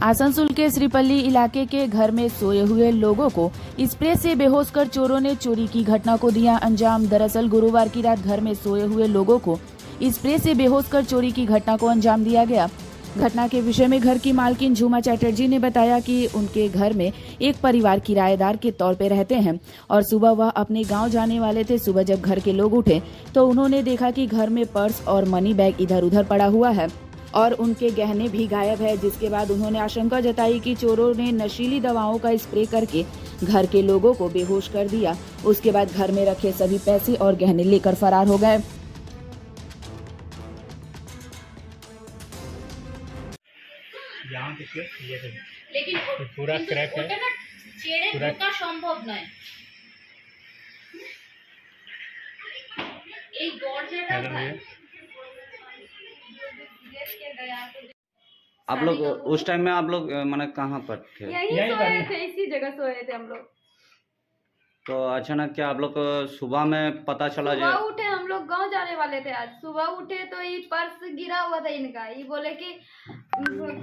आसनसोल के श्रीपल्ली इलाके के घर में सोए हुए लोगों को स्प्रे से बेहोश कर चोरों ने चोरी की घटना को दिया अंजाम। दरअसल गुरुवार की रात घर में सोए हुए लोगों को स्प्रे से बेहोश कर चोरी की घटना को अंजाम दिया गया। घटना के विषय में घर की मालकिन झूमा चैटर्जी ने बताया कि उनके घर में एक परिवार किराएदार के तौर पर रहते हैं और सुबह वह अपने गांव जाने वाले थे। सुबह जब घर के लोग उठे तो उन्होंने देखा कि घर में पर्स और मनी बैग इधर उधर पड़ा हुआ है और उनके गहने भी गायब है, जिसके बाद उन्होंने आशंका जताई कि चोरों ने नशीली दवाओं का स्प्रे करके घर के लोगों को बेहोश कर दिया। उसके बाद घर में रखे सभी पैसे और गहने लेकर फरार हो गए। यहाँ देखिए ये देखिए, लेकिन ये पूरा क्रैक है, ওটা না ছেড়ে पूरा ঢোকা সম্ভব নয়। এই দরজাটা हेलो भैया। आप लोग उस टाइम में आप लोग माने कहाँ पर थे? यहीं यहीं सोए पर थे, इसी जगह सोए थे हम लोग। तो अचानक क्या आप लोग को सुबह में पता चला सुबह उठे, हम लोग गांव जाने वाले थे। आज सुबह उठे तो ये पर्स गिरा हुआ था इनका। ये बोले कि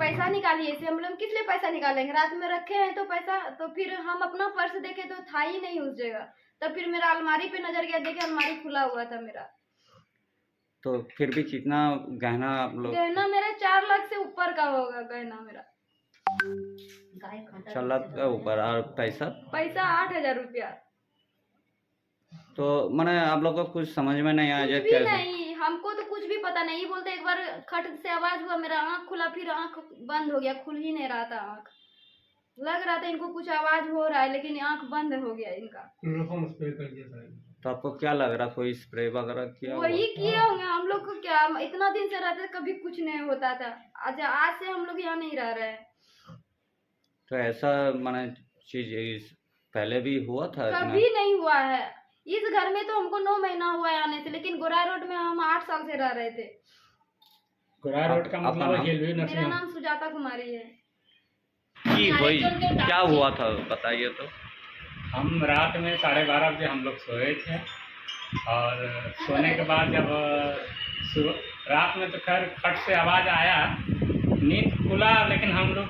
पैसा निकालिए। इसे हम लोग किस लिए पैसा निकालेंगे, रात में रखे हैं तो पैसा। तो फिर हम अपना पर्स देखे तो था ही नहीं उस जगह। तब फिर मेरा अलमारी पे नजर गया, देखे अलमारी खुला हुआ था मेरा। तो फिर भी कितना गहना आप लोग? गहना मेरा 4 लाख से ऊपर का होगा गहना मेरा। 4 लाख के ऊपर। और पैसा? पैसा 8,000 रुपया। तो माने आप लोग को कुछ समझ में नहीं आया कुछ भी कैसे? नहीं, हमको तो कुछ भी पता नहीं। बोलते एक बार खट से आवाज हुआ, मेरा आँख खुला, फिर आँख बंद हो गया, खुल ही नहीं रहा था आँख। लग रहा था इनको कुछ आवाज हो रहा है, लेकिन आँख बंद हो गया इनका। तो आपको क्या लग रहा, कोई स्प्रे वगैरह किया हुआ? वही किए होंगे। हम लोग को क्या, इतना दिन से रहते कभी कुछ नहीं होता था। आज से हम लोग यहाँ नहीं रह रहे हैं। तो ऐसा माने चीज पहले भी हुआ था? कभी नहीं हुआ है। इस घर में तो हमको 9 महीना हुआ है आने से, लेकिन गोराई रोड में हम 8 साल से रह रहे थे। गोरा रोड का आपका मतलब नाम? रेलवे मेरा नर्सिंग नाम सुजाता कुमारी है। की वही क्या हुआ था बताइए तो। हम रात में 12:30 बजे हम लोग सोए थे और सोने के बाद जब रात में तो खैर खट से आवाज़ आया, नींद खुला, लेकिन हम लोग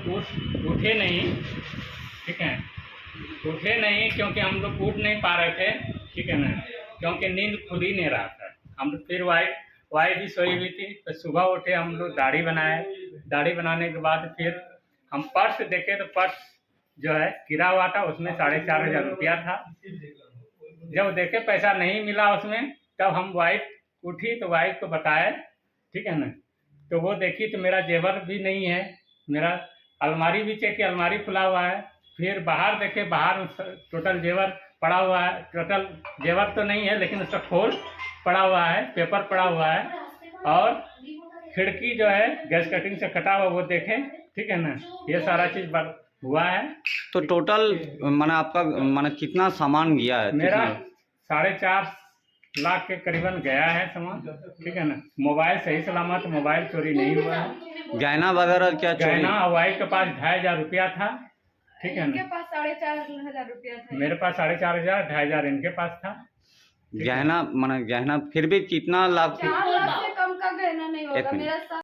उठे नहीं। ठीक है, उठे नहीं क्योंकि हम लोग उठ नहीं पा रहे थे। ठीक है ना, क्योंकि नींद खुल ही नहीं रहा था। हम लोग फिर वाइफ भी सोई हुई थी। तो सुबह उठे, हम लोग दाढ़ी बनाए। दाढ़ी बनाने के बाद फिर हम पर्स देखे तो पर्स जो है गिरा हुआ था, उसमें 4,500 रुपया था। जब देखे पैसा नहीं मिला उसमें, तब हम वाइफ उठी तो वाइफ को बताए। ठीक है ना, तो वो देखी तो मेरा जेवर भी नहीं है। मेरा अलमारी भी चेक किया, अलमारी खुला हुआ है। फिर बाहर देखे, बाहर टोटल जेवर पड़ा हुआ है। टोटल जेवर तो नहीं है, लेकिन उसका खोल पड़ा हुआ है, पेपर पड़ा हुआ है, और खिड़की जो है गैस कटिंग से कटा हुआ वो देखे। ठीक है ना, ये सारा चीज हुआ है। तो टोटल माने आपका माने कितना सामान गया है? मेरा 4.5 लाख के करीबन गया है सामान। ठीक है ना, मोबाइल सही सलामत, मोबाइल चोरी नहीं हुआ है। गहना वगैरह क्या चोरी? गहना वाइफ के पास 2,500 रुपया था। ठीक है इनके ना, पास 4,500 रुपया था। मेरे पास 4,500, 2,500 इनके पास था। गहना माने गहना फिर भी कितना लाख? 4 लाख से कम का गहना नहीं एक होगा मिनट। मेरा।